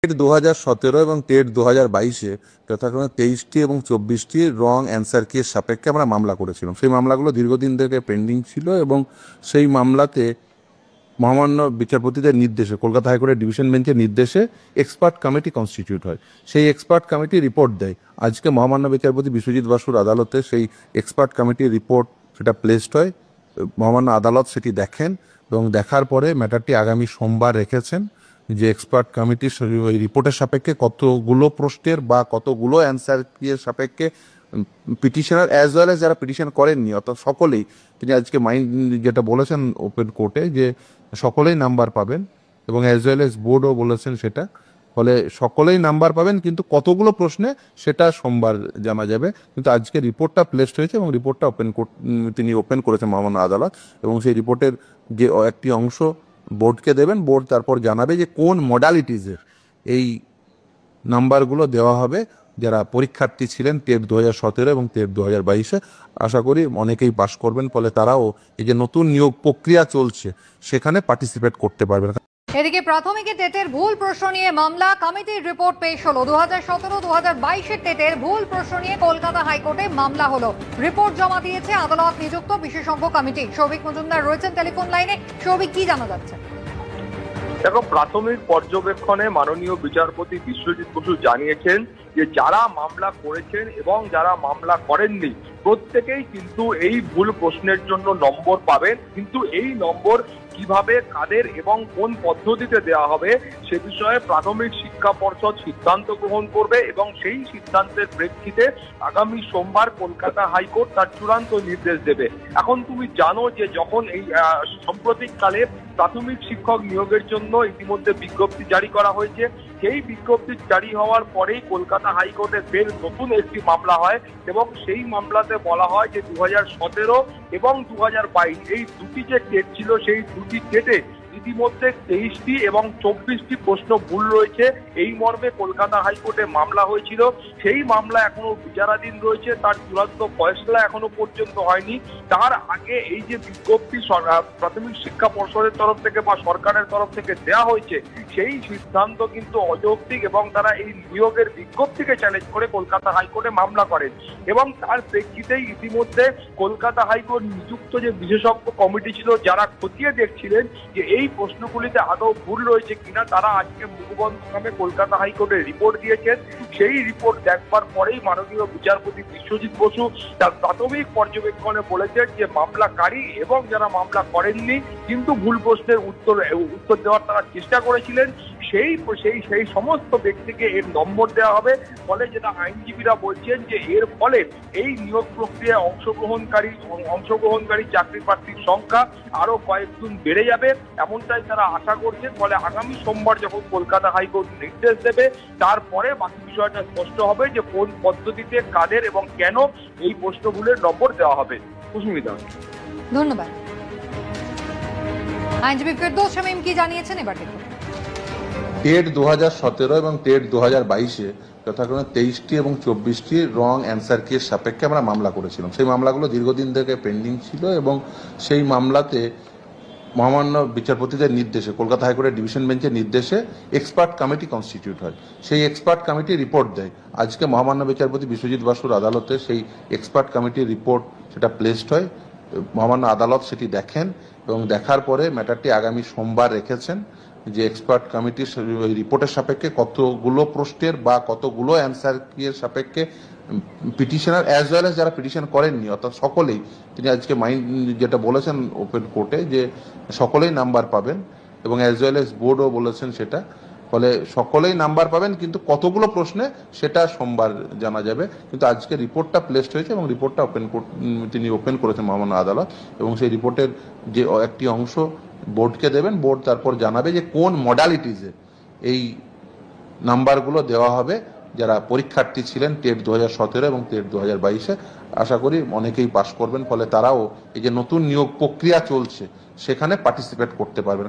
TET 2017 এবং TET 2022-এ যথাক্রমে 23টি এবং 24টি রং অ্যান্সার কির সাপেক্ষে আমরা মামলা করেছিলাম। সেই মামলাগুলো দীর্ঘদিন থেকে পেন্ডিং ছিল এবং সেই মামলাতে মহামান্য বিচারপতিদের নির্দেশে কলকাতা হাইকোর্টের ডিভিশন বেঞ্চের নির্দেশে এক্সপার্ট কমিটি কনস্টিটিউট হয়। সেই এক্সপার্ট কমিটি রিপোর্ট দেয়। আজকে মহামান্য বিচারপতি বিশ্বজিৎ বসুর আদালতে সেই এক্সপার্ট কমিটির রিপোর্ট সেটা প্লেসড হয়। মহামান্য আদালত সেটি দেখেন এবং দেখার পরে ম্যাটারটি আগামী সোমবার রেখেছেন যে এক্সপার্ট কমিটির ওই রিপোর্টের সাপেক্ষে কতগুলো প্রশ্নের বা কতগুলো অ্যান্সার এর সাপেক্ষে পিটিশনার অ্যাজ ওয়েল এজ যারা পিটিশন করেননি অর্থাৎ সকলেই, তিনি আজকে যেটা বলেছেন ওপেন কোর্টে যে সকলেই নাম্বার পাবেন এবং অ্যাজ ওয়েল এজ বোর্ডও বলেছেন সেটা, ফলে সকলেই নাম্বার পাবেন, কিন্তু কতগুলো প্রশ্নে সেটা সোমবার জানা যাবে। কিন্তু আজকে রিপোর্টটা প্লেসড হয়েছে এবং রিপোর্টটা তিনি ওপেন করেছেন মহামান্য আদালত, এবং সেই রিপোর্টের যে একটি অংশ বোর্ডকে দেবেন, বোর্ড তারপর জানাবে যে কোন মডালিটিজের এই নাম্বারগুলো দেওয়া হবে যারা পরীক্ষার্থী ছিলেন টেট 2017 এবং টেট 2022-এ। আশা করি অনেকেই পাশ করবেন, ফলে তারাও এই যে নতুন নিয়োগ প্রক্রিয়া চলছে সেখানে পার্টিসিপেট করতে পারবেন। এদিকে প্রাথমিকে টেটের ভুল প্রশ্ন নিয়ে মামলা, কমিটির রিপোর্ট পেশ হলো। 2017-2022-এর টেটের ভুল প্রশ্ন নিয়ে কলকাতা হাইকোর্টে মামলা হলো। রিপোর্ট জমা দিয়েছে আদালত নিযুক্ত বিশেষজ্ঞ কমিটি। সৌভিক মজুমদার রয়েছেন টেলিফোন লাইনে। সৌভিক, কি জানা যাচ্ছে? দেখো, প্রাথমিক পর্যবেক্ষণে মাননীয় বিচারপতি বিশ্বজিৎ বসু জানিয়েছেন যে যারা মামলা করেছেন এবং যারা মামলা করেননি প্রত্যেকেই কিন্তু এই ভুল প্রশ্নের জন্য নম্বর পাবেন, কিন্তু এই নম্বর কিভাবে, কাদের এবং কোন পদ্ধতিতে দেওয়া হবে সে বিষয়ে প্রাথমিক শিক্ষা পর্ষদ সিদ্ধান্ত গ্রহণ করবে এবং সেই সিদ্ধান্তের প্রেক্ষিতে আগামী সোমবার কলকাতা হাইকোর্ট তার চূড়ান্ত নির্দেশ দেবে। এখন তুমি জানো যে যখন এই সাম্প্রতিককালে প্রাথমিক শিক্ষক নিয়োগের জন্য ইতিমধ্যে বিজ্ঞপ্তি জারি করা হয়েছে, সেই বিজ্ঞপ্তি জারি হওয়ার পরেই কলকাতা হাইকোর্টে ফের নতুন একটি মামলা হয় এবং সেই মামলাতে বলা হয় যে 2017 এবং 2022 এই দুটি যে টেট ছিল সেই দুটি টেটে ইতিমধ্যে 23টি এবং 24টি প্রশ্ন ভুল রয়েছে, এই মর্মে কলকাতা হাইকোর্টে মামলা হয়েছিল। সেই মামলা এখনো বিচারাধীন রয়েছে, তার চূড়ান্ত ফয়সলা এখনো পর্যন্ত হয়নি। তার আগে এই যে বিজ্ঞপ্তি প্রাথমিক শিক্ষা পর্ষদের তরফ থেকে বা সরকারের তরফ থেকে দেওয়া হয়েছে সেই সিদ্ধান্ত কিন্তু অযৌক্তিক এবং তারা এই নিয়োগের বিজ্ঞপ্তিকে চ্যালেঞ্জ করে কলকাতা হাইকোর্টে মামলা করেন এবং তার প্রেক্ষিতেই ইতিমধ্যে কলকাতা হাইকোর্ট নিযুক্ত যে বিশেষজ্ঞ কমিটি ছিল যারা খতিয়ে দেখছিলেন যে এই প্রশ্নগুলিতে আদৌ ভুল রয়েছে কিনা, তারা আজকে মুখবন্ধ নামে কলকাতা হাইকোর্টে রিপোর্ট দিয়েছেন। সেই রিপোর্ট দেখবার পরেই মাননীয় বিচারপতি বিশ্বজিৎ বসু তার প্রাথমিক পর্যবেক্ষণে বলেছেন যে মামলাকারী এবং যারা মামলা করেননি কিন্তু ভুল প্রশ্নের উত্তর দেওয়ার তারা চেষ্টা করেছিলেন সেই সমস্ত ব্যক্তিকে এর নম্বর দেওয়া হবে। ফলে যেটা আইনজীবীরা বলছেন যে এর ফলে এই নিয়োগ প্রক্রিয়ায় অংশগ্রহণকারী চাকরি প্রার্থীর সংখ্যা আরো কয়েকগুণ বেড়ে যাবে, এমনটাই তারা আশা করছেন। ফলে আগামী সোমবার যখন কলকাতা হাইকোর্ট নির্দেশ দেবে তারপরে বাকি বিষয়টা স্পষ্ট হবে যে কোন পদ্ধতিতে, কাদের এবং কেন এই প্রশ্নগুলোর নম্বর দেওয়া হবে। সুস্মিতা, ধন্যবাদ। আইনজীবী ফেরদৌস শামীম কি জানিয়েছেন এবার দেখুন। টেট 2017 এবং টেট 2022-এ যথাক্রমে 23টি এবং 24টি রং অ্যান্সার কির সাপেক্ষে আমরা মামলা করেছিলাম। সেই মামলাগুলো দীর্ঘদিন থেকে পেন্ডিং ছিল এবং সেই মামলাতে মহামান্য বিচারপতিদের নির্দেশে কলকাতা হাইকোর্টের ডিভিশন বেঞ্চের নির্দেশে এক্সপার্ট কমিটি কনস্টিটিউট হয়। সেই এক্সপার্ট কমিটি রিপোর্ট দেয়। আজকে মহামান্য বিচারপতি বিশ্বজিৎ বসুর আদালতে সেই এক্সপার্ট কমিটির রিপোর্ট সেটা প্লেসড হয়। মহামান্য আদালত সেটি দেখেন এবং দেখার পরে ম্যাটারটি আগামী সোমবার রেখেছেন যে এক্সপার্ট কমিটির রিপোর্টের সাপেক্ষে কতগুলো প্রশ্নের বা কতগুলো অ্যান্সার এর সাপেক্ষে পিটিশনার অ্যাজ ওয়েল এজ যারা পিটিশন করেননি অর্থাৎ সকলেই, তিনি আজকে যেটা বলেছেন ওপেন কোর্টে যে সকলেই নাম্বার পাবেন এবং অ্যাজ ওয়েল এজ বোর্ডও বলেছেন সেটা, ফলে সকলেই নাম্বার পাবেন, কিন্তু কতগুলো প্রশ্নে সেটা সোমবার জানা যাবে। কিন্তু আজকে রিপোর্টটা প্লেসড হয়েছে এবং রিপোর্টটা তিনি ওপেন করেছেন মহামান্য আদালত, এবং সেই রিপোর্টের যে একটি অংশ বোর্ডকে দেবেন, বোর্ড তারপর জানাবে যে কোন মডালিটিজে এই নাম্বারগুলো দেওয়া হবে যারা পরীক্ষার্থী ছিলেন টেট 2017 এবং টেট 2022-এ। আশা করি অনেকেই পাশ করবেন, ফলে তারাও এই যে নতুন নিয়োগ প্রক্রিয়া চলছে সেখানে পার্টিসিপেট করতে পারবেন।